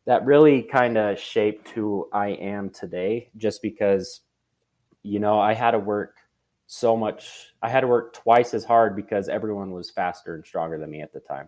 that really kind of shaped who I am today, just because, I had to work so much. I had to work twice as hard because everyone was faster and stronger than me at the time.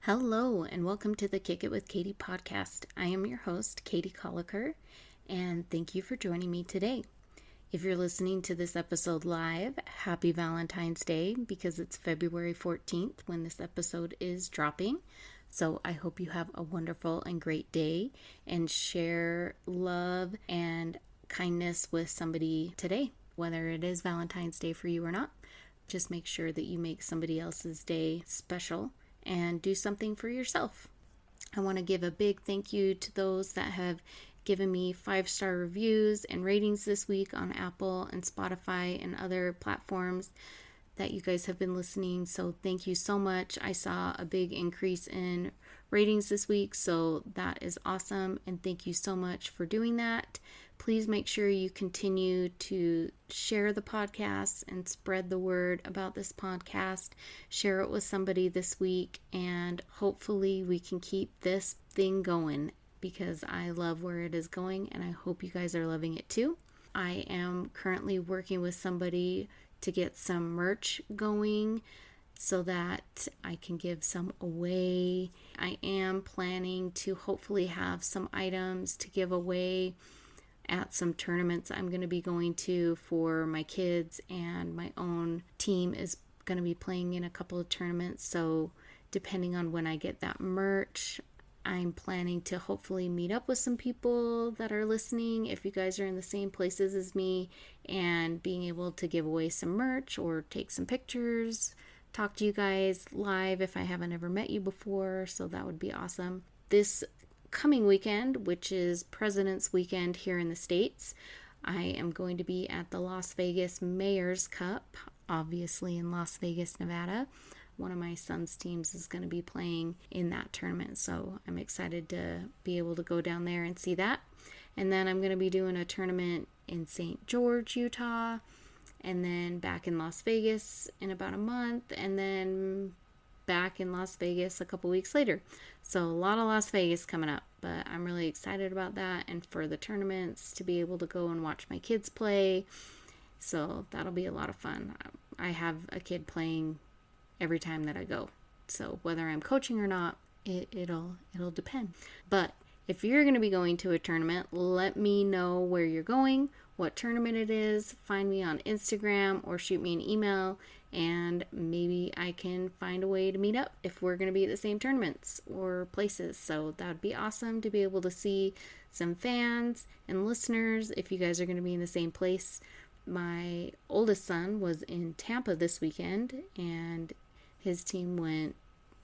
Hello, and welcome to the Kick It with Katie podcast. I am your host, Katie Colliker, and thank you for joining me today. If you're listening to this episode live, happy Valentine's Day, because it's February 14th when this episode is dropping. So I hope you have a wonderful and great day and share love and kindness with somebody today, whether it is Valentine's Day for you or not. Just make sure that you make somebody else's day special and do something for yourself. I want to give a big thank you to those that have given me 5-star reviews and ratings this week on Apple and Spotify and other platforms that you guys have been listening. So thank you so much. I saw a big increase in ratings this week, so that is awesome. And thank you so much for doing that. Please make sure you continue to share the podcast and spread the word about this podcast. Share it with somebody this week, and hopefully we can keep this thing going, because I love where it is going and I hope you guys are loving it too. I am currently working with somebody to get some merch going so that I can give some away. I am planning to hopefully have some items to give away at some tournaments I'm going to be going to for my kids, and my own team is going to be playing in a couple of tournaments. So depending on when I get that merch, I'm planning to hopefully meet up with some people that are listening, if you guys are in the same places as me, and being able to give away some merch or take some pictures, talk to you guys live if I haven't ever met you before. So that would be awesome. This coming weekend, which is President's Weekend here in the States, I am going to be at the Las Vegas Mayor's Cup, obviously in Las Vegas, Nevada. One of my son's teams is going to be playing in that tournament, so I'm excited to be able to go down there and see that. And then I'm going to be doing a tournament in St. George, Utah, and then back in Las Vegas in about a month, and then back in Las Vegas a couple weeks later. So a lot of Las Vegas coming up, but I'm really excited about that, and for the tournaments to be able to go and watch my kids play. So that'll be a lot of fun. I have a kid playing every time that I go, so whether I'm coaching or not, it'll depend. But if you're going to be going to a tournament, let me know where you're going, what tournament it is. Find me on Instagram or shoot me an email, and maybe I can find a way to meet up if we're going to be at the same tournaments or places. So that would be awesome to be able to see some fans and listeners if you guys are going to be in the same place. My oldest son was in Tampa this weekend, and his team went,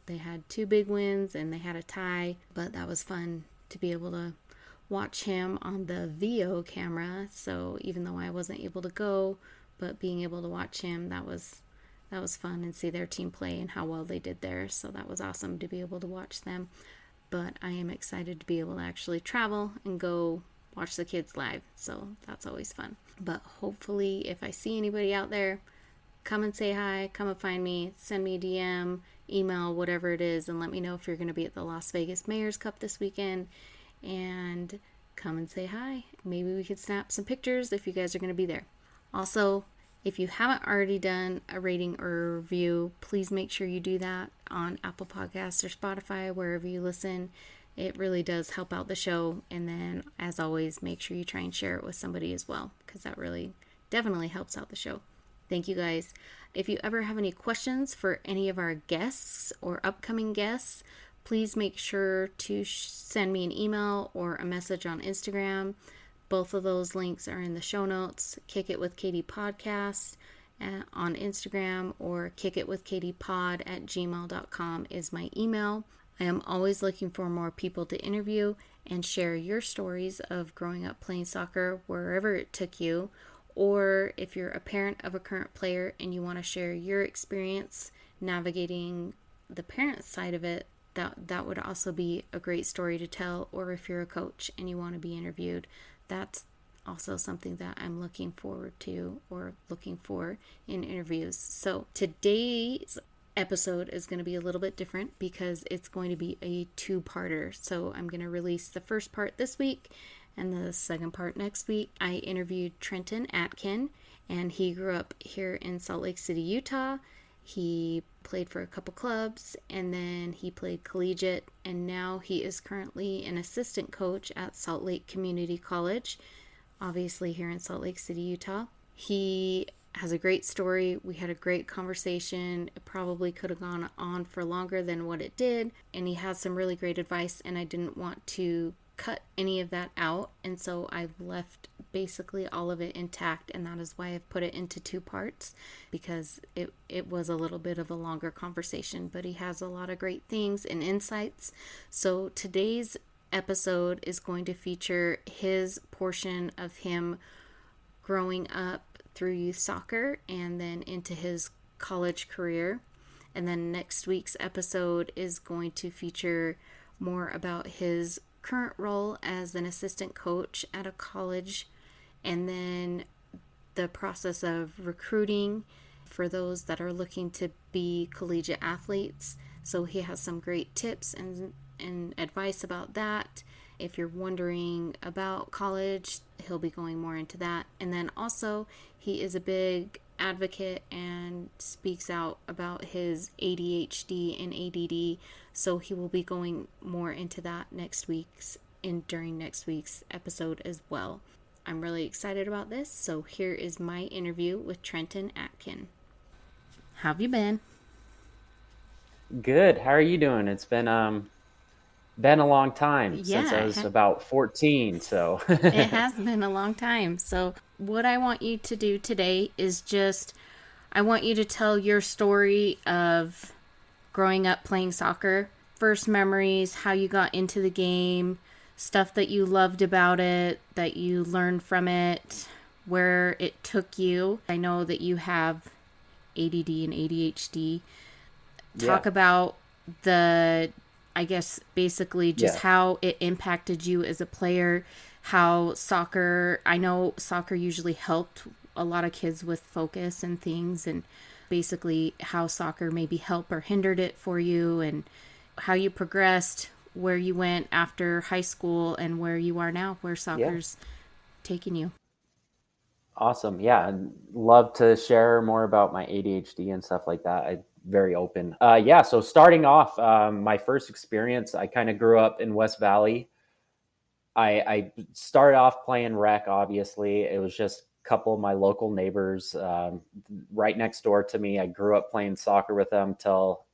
they had 2 big wins and they had a tie, but that was fun to be able to watch him on the VO camera. So even though I wasn't able to go, but being able to watch him, that was fun, and see their team play and how well they did there. So that was awesome to be able to watch them. But I am excited to be able to actually travel and go watch the kids live. So that's always fun. But hopefully if I see anybody out there, come and say hi, come and find me, send me a DM, email, whatever it is, and let me know if you're going to be at the Las Vegas Mayor's Cup this weekend, and come and say hi. Maybe we could snap some pictures if you guys are going to be there. Also, if you haven't already done a rating or a review, please make sure you do that on Apple Podcasts or Spotify, wherever you listen. It really does help out the show. And then, as always, make sure you try and share it with somebody as well, because that really definitely helps out the show. Thank you guys. If you ever have any questions for any of our guests or upcoming guests, please make sure to send me an email or a message on Instagram. Both of those links are in the show notes. Kick It with Katie Podcast on Instagram, or kickitwithkatiepod@gmail.com is my email. I am always looking for more people to interview and share your stories of growing up playing soccer wherever it took you, or if you're a parent of a current player and you want to share your experience navigating the parent side of it that would also be a great story to tell. Or if you're a coach and you want to be interviewed, that's also something that I'm looking forward to or looking for in interviews. So today's episode is going to be a little bit different because it's going to be a two-parter. So I'm going to release the first part this week and the second part next week. I interviewed Trentin Atkin, and he grew up here in Salt Lake City, Utah. He played for a couple clubs, and then he played collegiate, and now he is currently an assistant coach at Salt Lake Community College, obviously here in Salt Lake City, Utah. He has a great story. We had a great conversation. It probably could have gone on for longer than what it did, and he has some really great advice, and I didn't want to cut any of that out, and so I've left basically all of it intact, and that is why I've put it into two parts, because it was a little bit of a longer conversation, but he has a lot of great things and insights. So today's episode is going to feature his portion of him growing up through youth soccer and then into his college career, and then next week's episode is going to feature more about his current role as an assistant coach at a college, and then the process of recruiting for those that are looking to be collegiate athletes. So he has some great tips and advice about that. If you're wondering about college, he'll be going more into that. And then also, he is a big advocate and speaks out about his ADHD and ADD, so he will be going more into that during next week's episode as well. I'm really excited about this, so here is my interview with Trentin Atkin. How have you been? Good. How are you doing? It's been a long time since I was about 14, so it has been a long time. So what I want you to do today is I want you to tell your story of growing up playing soccer, first memories, how you got into the game, stuff that you loved about it, that you learned from it, where it took you. I know that you have ADD and ADHD. Talk about basically just how it impacted you as a player, how I know soccer usually helped a lot of kids with focus and things, and basically how soccer maybe helped or hindered it for you, and how you progressed, where you went after high school, and where you are now, where soccer's taking you. Awesome. Yeah, I'd love to share more about my ADHD and stuff like that. I'm very open. So starting off, my first experience, I kind of grew up in West Valley. I started off playing rec, obviously. It was just a couple of my local neighbors right next door to me. I grew up playing soccer with them till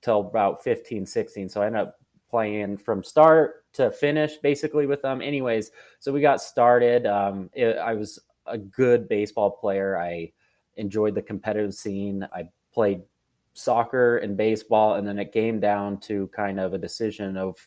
about 15, 16. So I ended up playing from start to finish basically with them. Anyways, so we got started. I was a good baseball player. I enjoyed the competitive scene. I played soccer and baseball, and then it came down to kind of a decision of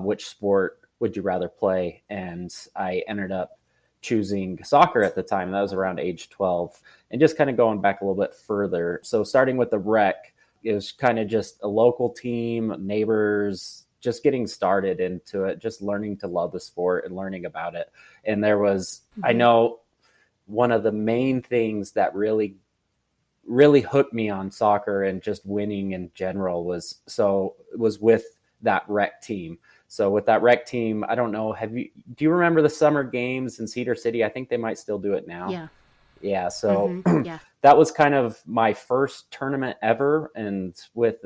which sport would you rather play. And I ended up choosing soccer at the time. That was around age 12. And just kind of going back a little bit further. So starting with the rec, it was kind of just a local team, neighbors, just getting started into it, just learning to love the sport and learning about it. And there was, I know one of the main things that really hooked me on soccer and just winning in general was with that rec team. So with that rec team, I don't know, do you remember the summer games in Cedar City? I think they might still do it now. Yeah. Yeah. So that was kind of my first tournament ever. And with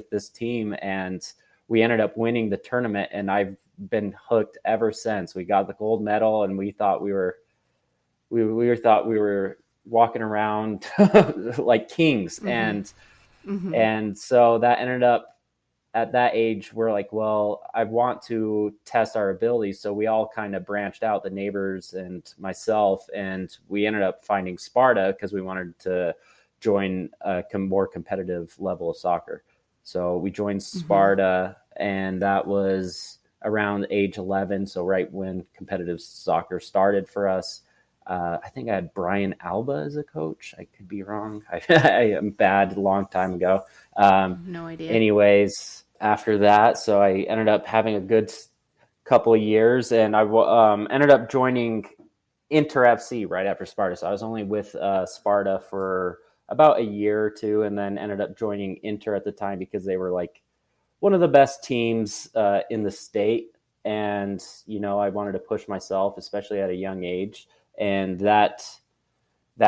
this team, and we ended up winning the tournament, and I've been hooked ever since. We got the gold medal, and we thought we were walking around like kings. And so that ended up, at that age, we're like, well, I want to test our abilities. So we all kind of branched out, the neighbors and myself, and we ended up finding Sparta because we wanted to join a more competitive level of soccer. So we joined Sparta, and that was around age 11. So right when competitive soccer started for us. I think I had Brian Alba as a coach. I could be wrong. I am bad a long time ago. No idea. Anyways, after that, so I ended up having a good couple of years, and I ended up joining Inter FC right after Sparta. So I was only with Sparta for about a year or two, and then ended up joining Inter at the time because they were like one of the best teams in the state. And, I wanted to push myself, especially at a young age. And that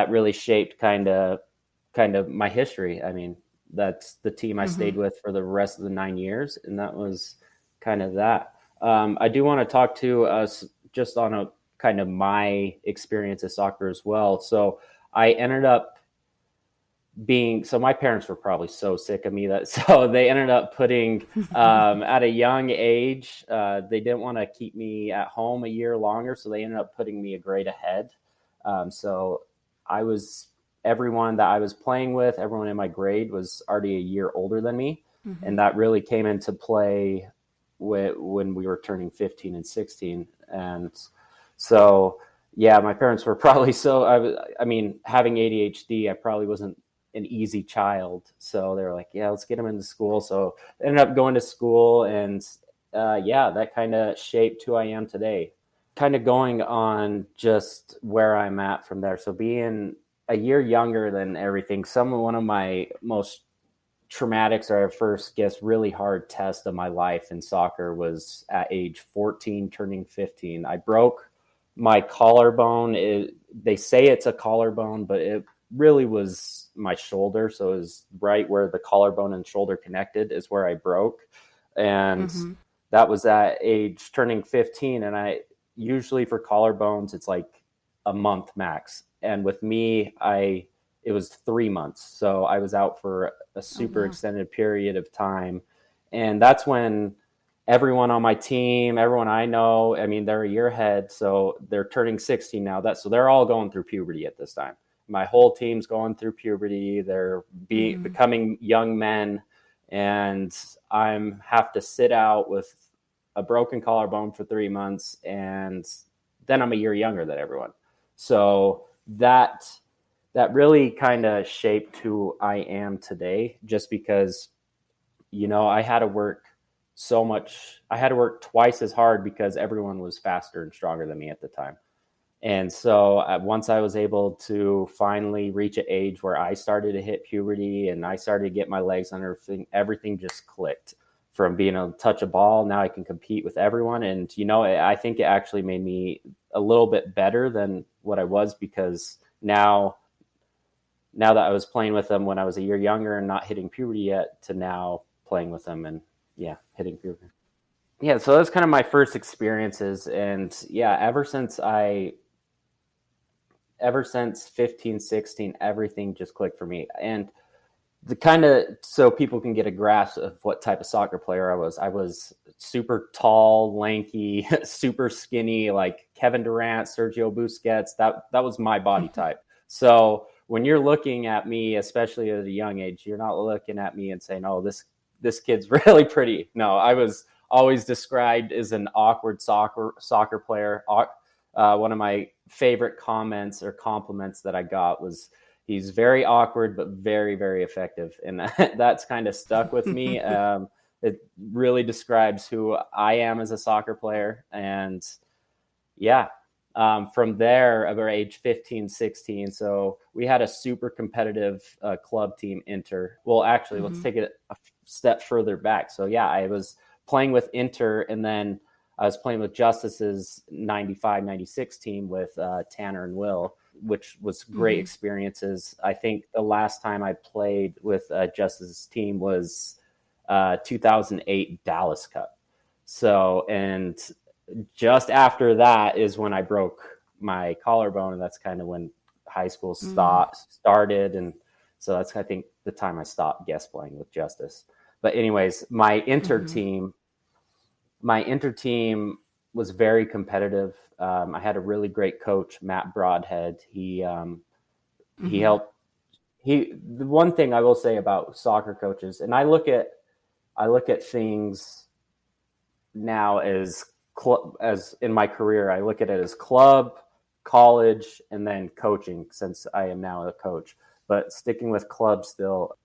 really shaped kind of my history. I mean, that's the team I stayed with for the rest of the 9 years. And that was kind of that. I do want to talk to us just on a kind of my experience of soccer as well. So I ended up my parents were probably so sick of me so they ended up putting at a young age, they didn't want to keep me at home a year longer, so they ended up putting me a grade ahead. So I was everyone that I was playing with, everyone in my grade was already a year older than me. And that really came into play when we were turning 15 and 16. And so yeah, my parents were probably I mean, having ADHD, I probably wasn't an easy child. So they were like, yeah, let's get him into school. So I ended up going to school, and yeah, that kind of shaped who I am today. Kind of going on just where I'm at from there. So being a year younger than everything, one of my most traumatics, or first really hard test of my life in soccer was at age 14, turning 15. I broke my collarbone. They say it's a collarbone, but it really was my shoulder. So it was right where the collarbone and shoulder connected is where I broke. And that was at age turning 15. And I usually for collarbones, it's like a month max. And with me, it was 3 months. So I was out for a super extended period of time. And that's when everyone on my team, everyone I know, I mean, they're a year ahead. So they're turning 16 now. So they're all going through puberty at this time. My whole team's going through puberty. They're becoming young men. And I'm have to sit out with a broken collarbone for 3 months. And then I'm a year younger than everyone. So that really kind of shaped who I am today, just because, I had to work so much. I had to work twice as hard because everyone was faster and stronger than me at the time. And so once I was able to finally reach an age where I started to hit puberty and I started to get my legs under everything just clicked. From being able to touch a ball, now I can compete with everyone. And, I think it actually made me a little bit better than what I was, because now that I was playing with them when I was a year younger and not hitting puberty yet, to now playing with them and hitting puberty. Yeah, so that's kind of my first experiences. And yeah, ever since 15, 16, everything just clicked for me. And so people can get a grasp of what type of soccer player I was super tall, lanky, super skinny, like Kevin Durant, Sergio Busquets. That was my body type. So when you're looking at me, especially at a young age, you're not looking at me and saying, oh, this kid's really pretty. No, I was always described as an awkward soccer player. One of my favorite comments or compliments that I got was, he's very awkward, but very, very effective. And that's kind of stuck with me. It really describes who I am as a soccer player. And yeah, from there, about age 15, 16. So we had a super competitive club team, Inter. Well, actually, let's take it a step further back. So yeah, I was playing with Inter, and then I was playing with Justice's 95, 96 team with Tanner and Will, which was great experiences. I think the last time I played with Justice's team was 2008 Dallas Cup. So, and just after that is when I broke my collarbone, and that's kind of when high school started. And so that's, I think, the time I stopped guest playing with Justice. But anyways, my Inter team was very competitive. I had a really great coach, Matt Broadhead. He helped. The one thing I will say about soccer coaches, and I look at things now as in my career, I look at it as club, college and then coaching, since I am now a coach. But sticking with club still,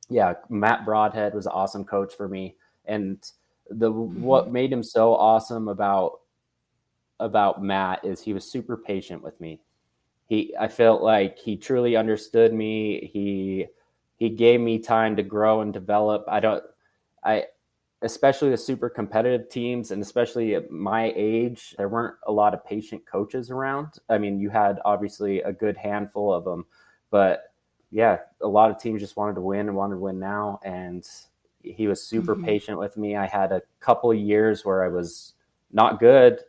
yeah, Matt Broadhead was an awesome coach for me. And what made him so awesome about Matt is he was super patient with me. I felt like he truly understood me. He gave me time to grow and develop. Especially the super competitive teams, and especially at my age, there weren't a lot of patient coaches around. I mean, you had obviously a good handful of them, but yeah, a lot of teams just wanted to win and wanted to win now. And he was super patient with me. I had a couple of years where I was not good,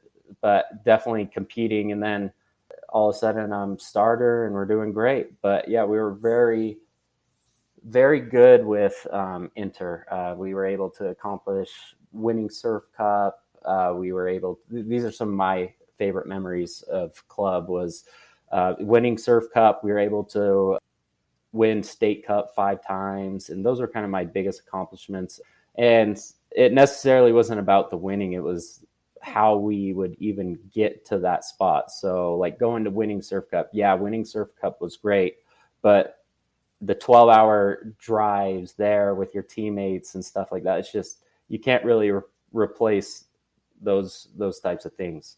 but definitely competing. And then all of a sudden I'm starter and we're doing great. But yeah, we were very, very good with Inter. We were able to accomplish winning Surf Cup. These are some of my favorite memories of club was winning Surf Cup. We were able to win State Cup 5 times. And those were kind of my biggest accomplishments. And it necessarily wasn't about the winning. It was how we would even get to that spot. So like going to winning Surf Cup, winning Surf Cup was great, but the 12-hour drives there with your teammates and stuff like that, it's just, you can't really replace those types of things.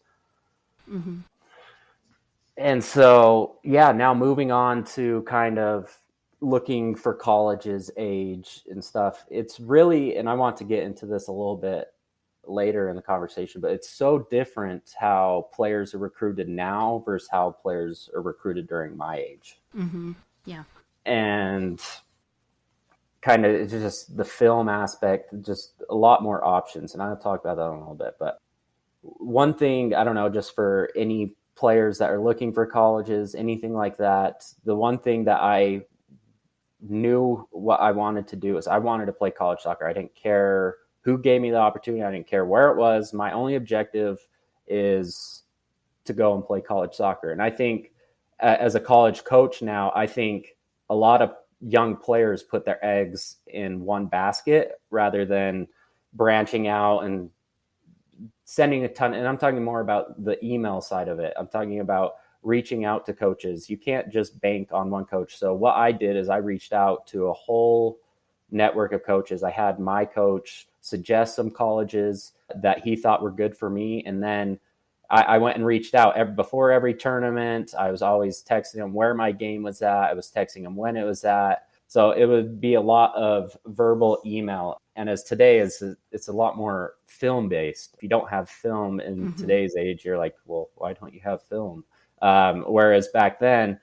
And so, now moving on to kind of looking for colleges, age and stuff, it's really, and I want to get into this a little bit later in the conversation, but it's so different how players are recruited now versus how players are recruited during my age. Yeah. And kind of just the film aspect, just a lot more options. And I'll talk about that in a little bit. But one thing, I don't know, just for any players that are looking for colleges, anything like that, the one thing that I knew what I wanted to do is I wanted to play college soccer. I didn't care who gave me the opportunity. I didn't care where it was. My only objective is to go and play college soccer. And I think as a college coach now, I think a lot of young players put their eggs in one basket rather than branching out and sending a ton. And I'm talking more about the email side of it. I'm talking about reaching out to coaches. You can't just bank on one coach. So what I did is I reached out to a whole network of coaches. I had my coach suggest some colleges that he thought were good for me. And then I went and reached out before every tournament. I was always texting him where my game was at. I was texting him when it was at. So it would be a lot of verbal email. And as today is, it's a lot more film based. If you don't have film in today's age, you're like, well, why don't you have film? Whereas back then,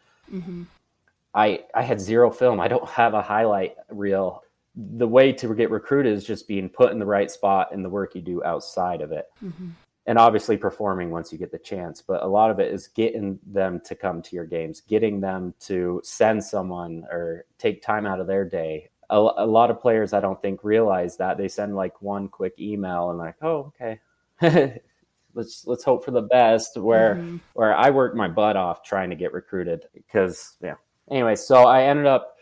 I had zero film. I don't have a highlight reel. The way to get recruited is just being put in the right spot and the work you do outside of it. And obviously performing once you get the chance. But a lot of it is getting them to come to your games, getting them to send someone or take time out of their day. A lot of players, I don't think, realize that. They send like one quick email and like, oh, okay, let's hope for the best. Where I worked my butt off trying to get recruited because, Anyway, so I ended up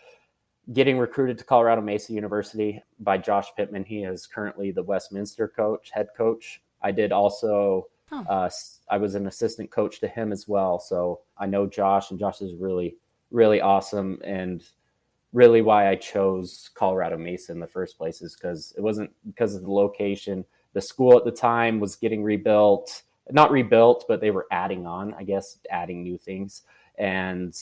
getting recruited to Colorado Mesa University by Josh Pittman. He is currently the Westminster head coach. I did also, I was an assistant coach to him as well. So I know Josh, and Josh is really, really awesome. And really why I chose Colorado Mesa in the first place is because it wasn't because of the location. The school at the time was getting not rebuilt, but they were adding new things. And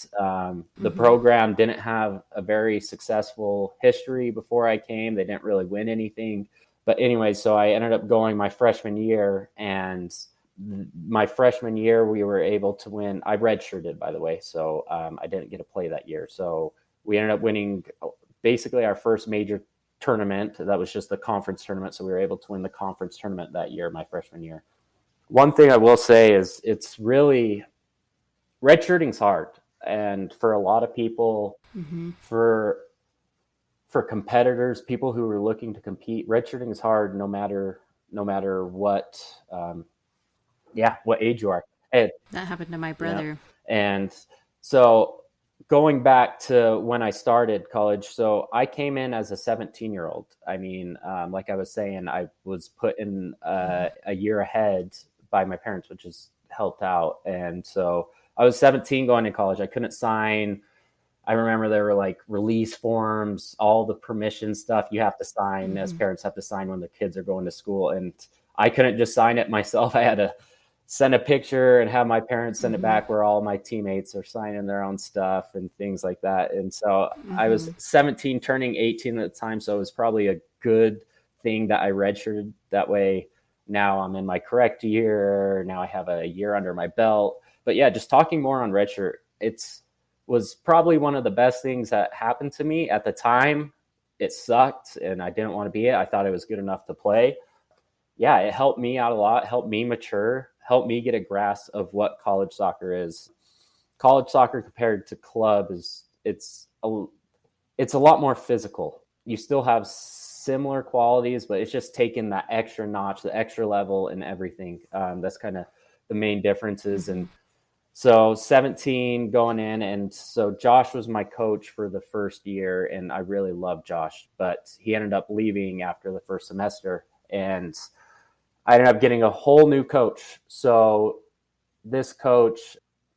the program didn't have a very successful history before I came. They didn't really win anything. But anyway, so I ended up going my freshman year, and my freshman year we were able to win. I redshirted, by the way, so I didn't get to play that year. So we ended up winning basically our first major tournament. That was just the conference tournament, so we were able to win the conference tournament that year, my freshman year. One thing I will say is it's really redshirting's hard, and for a lot of people, for competitors, people who are looking to compete, redshirting is hard no matter what what age you are. That happened to my brother. And so going back to when I started college, so I came in as a 17-year-old. I mean, like I was saying, I was put in a year ahead by my parents, which has helped out. And so I was 17 going to college. I couldn't sign. I remember there were like release forms, all the permission stuff you have to sign, as parents have to sign when the kids are going to school. And I couldn't just sign it myself. I had to send a picture and have my parents send it back where all my teammates are signing their own stuff and things like that. And so I was 17 turning 18 at the time. So it was probably a good thing that I redshirted. That way now I'm in my correct year. Now I have a year under my belt. But yeah, just talking more on redshirt, was probably one of the best things that happened to me at the time. It sucked and I didn't want to be it. I thought it was good enough to play. Yeah, it helped me out a lot, helped me mature, helped me get a grasp of what college soccer is. College soccer compared to club it's a lot more physical. You still have similar qualities, but it's just taking that extra notch, the extra level and everything. That's kind of the main differences. And so 17 going in, and so Josh was my coach for the first year, and I really loved Josh, but he ended up leaving after the first semester, and I ended up getting a whole new coach. So this coach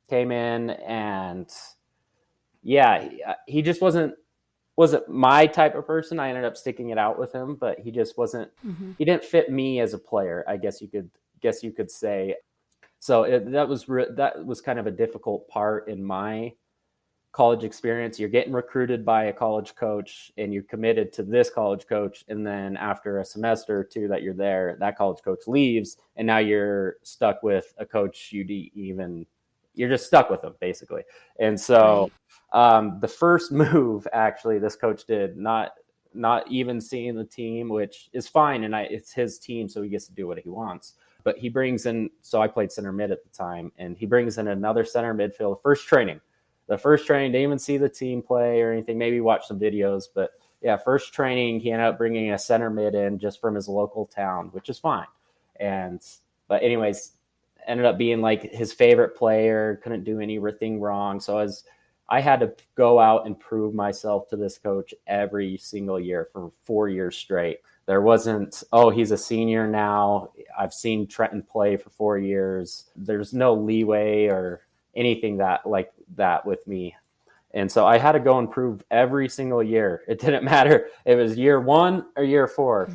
came in, and yeah, he just wasn't my type of person. I ended up sticking it out with him, but he just wasn't. He didn't fit me as a player, I guess you could say. So that was kind of a difficult part in my college experience. You're getting recruited by a college coach and you're committed to this college coach. And then after a semester or two that you're there, that college coach leaves and now you're stuck with a coach you're just stuck with them basically. And so the first move actually this coach did, not even seeing the team, which is fine. And it's his team, so he gets to do what he wants. But he brings in, so I played center mid at the time, and he brings in another center midfield. The first training, didn't even see the team play or anything, maybe watch some videos. But yeah, first training, he ended up bringing a center mid in just from his local town, which is fine. But anyways, ended up being like his favorite player, couldn't do anything wrong. So I had to go out and prove myself to this coach every single year for 4 years straight. There wasn't, he's a senior now. I've seen Trentin play for 4 years. There's no leeway or anything like that with me. And so I had to go and prove every single year. It didn't matter if it was year 1 or year 4.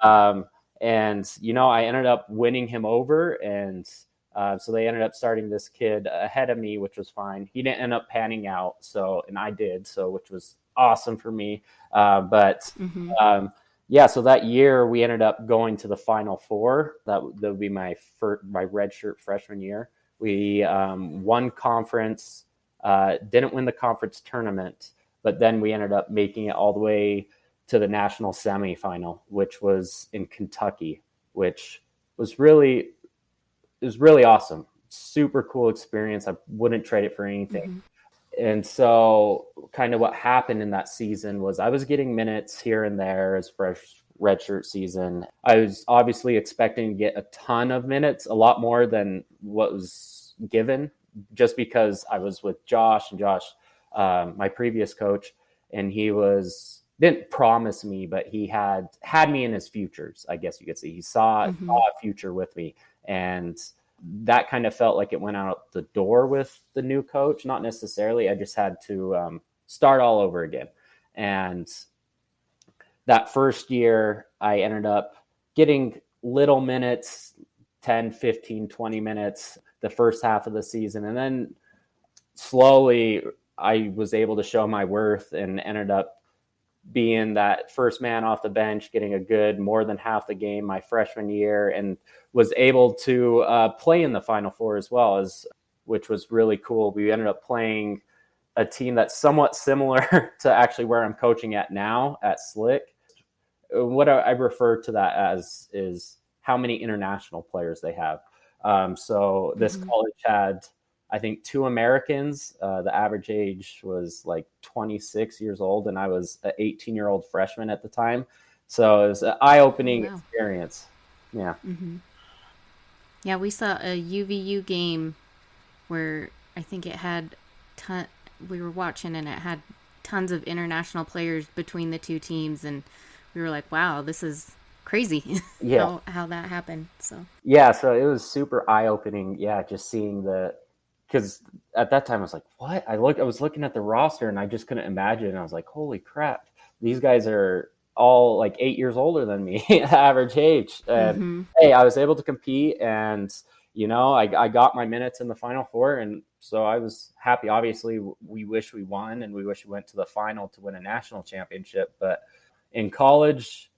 And, I ended up winning him over. And so they ended up starting this kid ahead of me, which was fine. He didn't end up panning out. And I did, which was awesome for me. Yeah, so that year we ended up going to the Final Four. That would be my redshirt freshman year. We won conference, didn't win the conference tournament, but then we ended up making it all the way to the national semifinal, which was in Kentucky, which was really awesome. Super cool experience. I wouldn't trade it for anything. And so kind of what happened in that season was I was getting minutes here and there as fresh redshirt season. I was obviously expecting to get a ton of minutes, a lot more than what was given, just because I was with Josh, and Josh, my previous coach, and he didn't promise me, but he had me in his futures, I guess you could say. He saw a future with me, and that kind of felt like it went out the door with the new coach. Not necessarily. I just had to start all over again. And that first year, I ended up getting little minutes, 10, 15, 20 minutes the first half of the season. And then slowly, I was able to show my worth and ended up being that first man off the bench, getting a good more than half the game my freshman year, and was able to play in the Final Four as well, which was really cool. We ended up playing a team that's somewhat similar to actually where I'm coaching at now at Slick. What I refer to that as is how many international players they have. So this college had, I think, 2 Americans. The average age was like 26 years old, and I was an 18-year-old freshman at the time. So it was an eye-opening experience. Yeah. Yeah, we saw a UVU game where I think it had we were watching, and it had tons of international players between the two teams, and we were like, wow, this is crazy. How that happened. So yeah, so it was super eye-opening. Yeah, just seeing the because at that time I was like, what? I was looking at the roster and I just couldn't imagine. I was like, holy crap, these guys are all like 8 years older than me, average age. And hey, I was able to compete, and I got my minutes in the Final Four, and so I was happy. Obviously, we wish we won, and we wish we went to the final to win a national championship. But in college,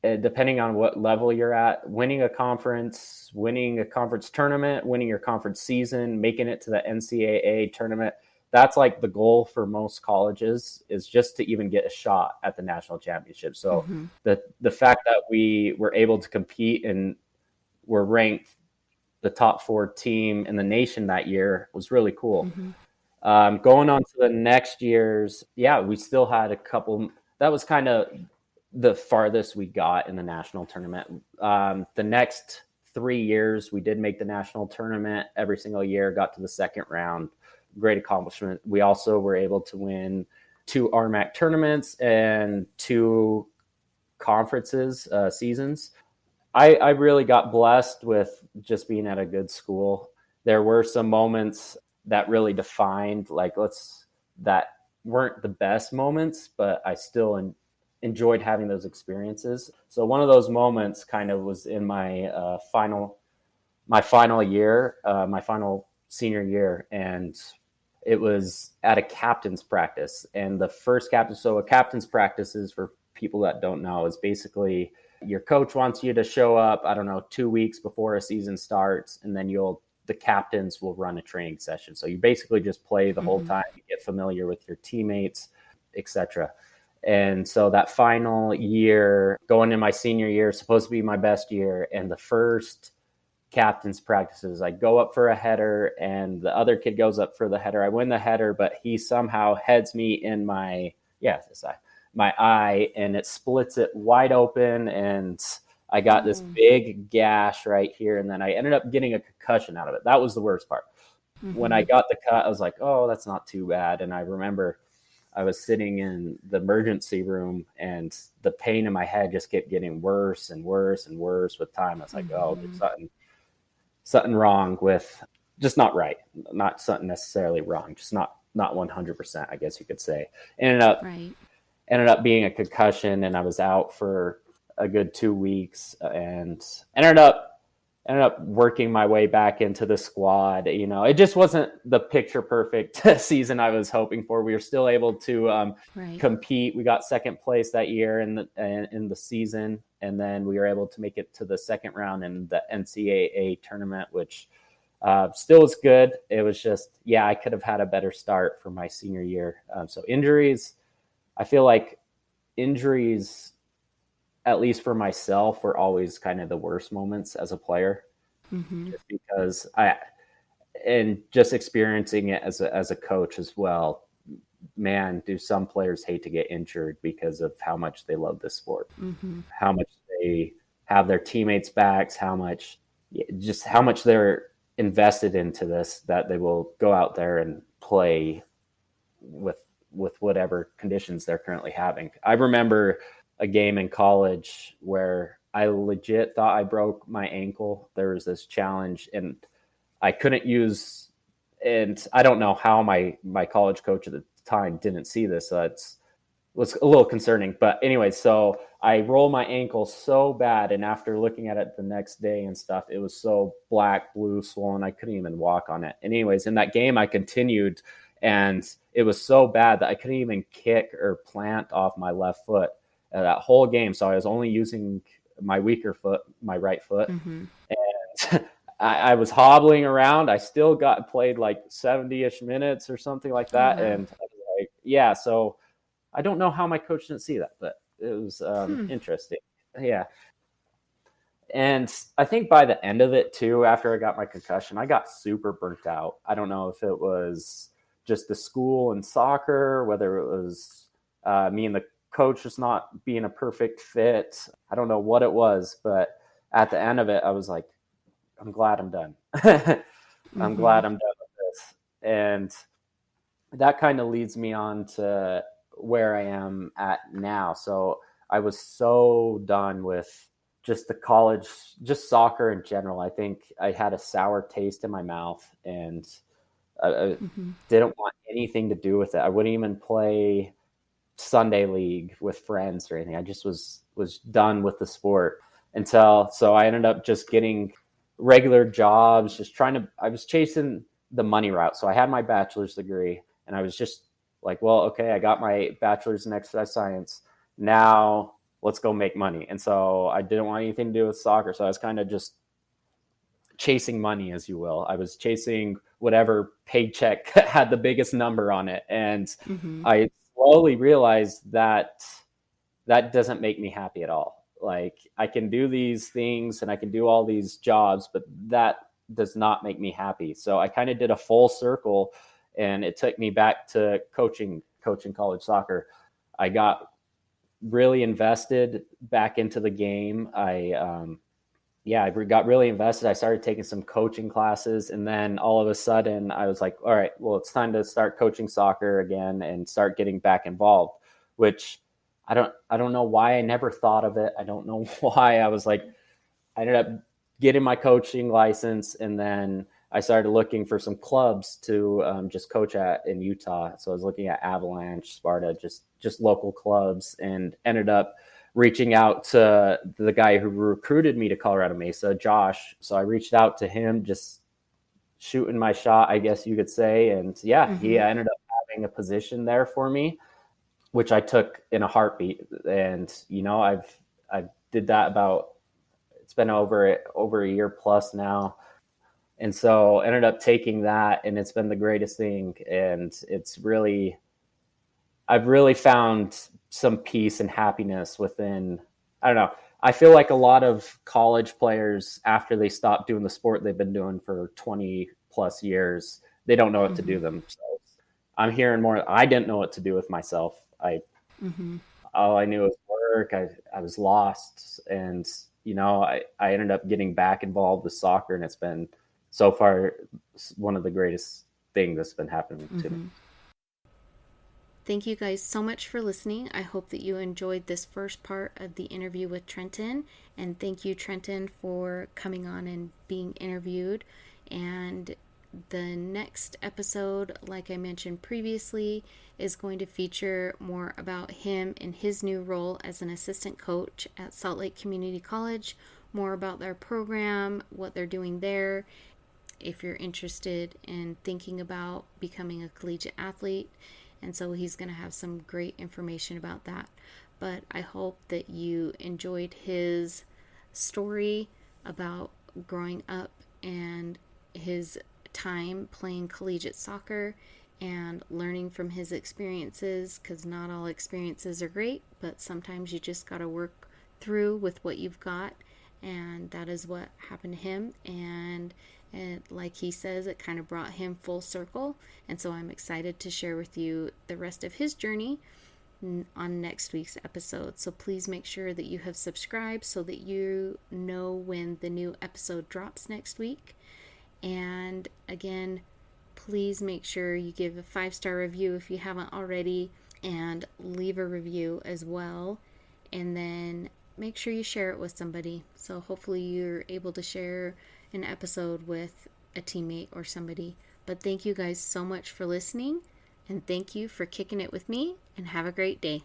depending on what level you're at, winning a conference tournament, winning your conference season, making it to the NCAA tournament, that's like the goal for most colleges, is just to even get a shot at the national championship. So the fact that we were able to compete and were ranked the top 4 team in the nation that year was really cool. Going on to the next years, we still had a couple. That was kind of the farthest we got in the national tournament. The next 3 years, we did make the national tournament every single year, got to the second round. Great accomplishment. We also were able to win 2 RMAC tournaments and 2 conferences seasons. I really got blessed with just being at a good school. There were some moments that really defined, that weren't the best moments, but I still enjoyed having those experiences. So one of those moments kind of was in my final year, my final senior year, and it was at a captain's practice. And the first captain, so a captain's practice is, for people that don't know, is basically your coach wants you to show up, 2 weeks before a season starts, and then the captains will run a training session. So you basically just play the whole time, you get familiar with your teammates, etc. And so that final year, going in my senior year, supposed to be my best year, and the first captain's practices, I go up for a header and the other kid goes up for the header. I win the header, but he somehow heads me in my eye, and it splits it wide open, and I got this big gash right here, and then I ended up getting a concussion out of it. That was the worst part. When I got the cut, I was like, oh, that's not too bad. And I remember I was sitting in the emergency room, and the pain in my head just kept getting worse and worse and worse with time. I was like, oh, there's something wrong with, just not right. Not something necessarily wrong, just not 100%, I guess you could say. Ended up being a concussion, and I was out for a good 2 weeks, and ended up working my way back into the squad. It just wasn't the picture perfect season I was hoping for. We were still able to compete. We got second place that year in the season, and then we were able to make it to the second round in the NCAA tournament, which still was good. It was just, I could have had a better start for my senior year. So injuries, I feel like injuries, at least for myself, were always kind of the worst moments as a player, just because just experiencing it as a coach as well. Man, do some players hate to get injured because of how much they love this sport, how much they have their teammates' backs, how much they're invested into this, that they will go out there and play with whatever conditions they're currently having. I remember a game in college where I legit thought I broke my ankle. There was this challenge, and I couldn't use, and I don't know how my college coach at the time didn't see this. So it was a little concerning. But anyway, so I rolled my ankle so bad, and after looking at it the next day and stuff, it was so black, blue, swollen, I couldn't even walk on it. And anyways, in that game, I continued, and it was so bad that I couldn't even kick or plant off my left foot that whole game. So I was only using my weaker foot, my right foot. And I was hobbling around. I still played like 70-ish minutes or something like that. And I was like, so I don't know how my coach didn't see that, but it was interesting. Yeah. And I think by the end of it too, after I got my concussion, I got super burnt out. I don't know if it was just the school and soccer, whether it was me and the coach just not being a perfect fit. I don't know what it was, but at the end of it, I was like, I'm glad I'm done. I'm glad I'm done with this. And that kind of leads me on to where I am at now. So I was so done with just the college, just soccer in general. I think I had a sour taste in my mouth, and I didn't want anything to do with it. I wouldn't even play Sunday league with friends or anything. I just was done with the sport so I ended up just getting regular jobs, I was chasing the money route. So I had my bachelor's degree and I was just like, well, okay, I got my bachelor's in exercise science. Now let's go make money. And so I didn't want anything to do with soccer. So I was kind of just chasing money, as you will. I was chasing whatever paycheck had the biggest number on it. And I slowly realized that that doesn't make me happy at all. Like, I can do these things and I can do all these jobs, but that does not make me happy. So I kind of did a full circle, and it took me back to coaching college soccer. I got really invested back into the game. I got really invested. I started taking some coaching classes, and then all of a sudden I was like, all right, well, it's time to start coaching soccer again and start getting back involved, which I don't know why I never thought of it. I don't know why I was like, I ended up getting my coaching license, and then I started looking for some clubs to just coach at in Utah. So I was looking at Avalanche, Sparta, just local clubs, and ended up reaching out to the guy who recruited me to Colorado Mesa, Josh. So I reached out to him, just shooting my shot, I guess you could say. And he ended up having a position there for me, which I took in a heartbeat. And, I did that it's been over a year plus now. And so ended up taking that, and it's been the greatest thing. And I've really found some peace and happiness within, I don't know. I feel like a lot of college players, after they stop doing the sport they've been doing for 20 plus years, they don't know what to do themselves. I'm hearing more. I didn't know what to do with myself. All I knew was work. I was lost. And, I ended up getting back involved with soccer, and it's been so far one of the greatest things that's been happening to me. Thank you guys so much for listening. I hope that you enjoyed this first part of the interview with Trentin. And thank you, Trentin, for coming on and being interviewed. And the next episode, like I mentioned previously, is going to feature more about him and his new role as an assistant coach at Salt Lake Community College, more about their program, what they're doing there, if you're interested in thinking about becoming a collegiate athlete. And so he's going to have some great information about that. But I hope that you enjoyed his story about growing up and his time playing collegiate soccer and learning from his experiences, because not all experiences are great, but sometimes you just got to work through with what you've got. And that is what happened to him. And like he says, it kind of brought him full circle. And so I'm excited to share with you the rest of his journey on next week's episode. So please make sure that you have subscribed so that you know when the new episode drops next week. And again, please make sure you give a 5-star review if you haven't already, and leave a review as well. And then make sure you share it with somebody. So hopefully you're able to share an episode with a teammate or somebody. But thank you guys so much for listening, and thank you for kicking it with me, and have a great day.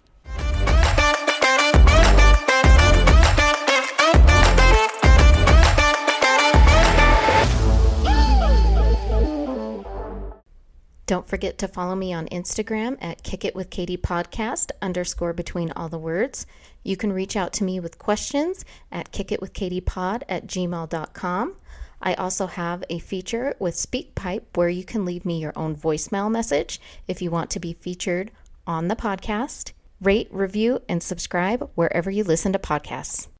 Don't forget to follow me on Instagram at kickitwithkatie_podcast _ all the words. You can reach out to me with questions at kickitwithkatiepod@gmail.com. I also have a feature with SpeakPipe where you can leave me your own voicemail message if you want to be featured on the podcast. Rate, review, and subscribe wherever you listen to podcasts.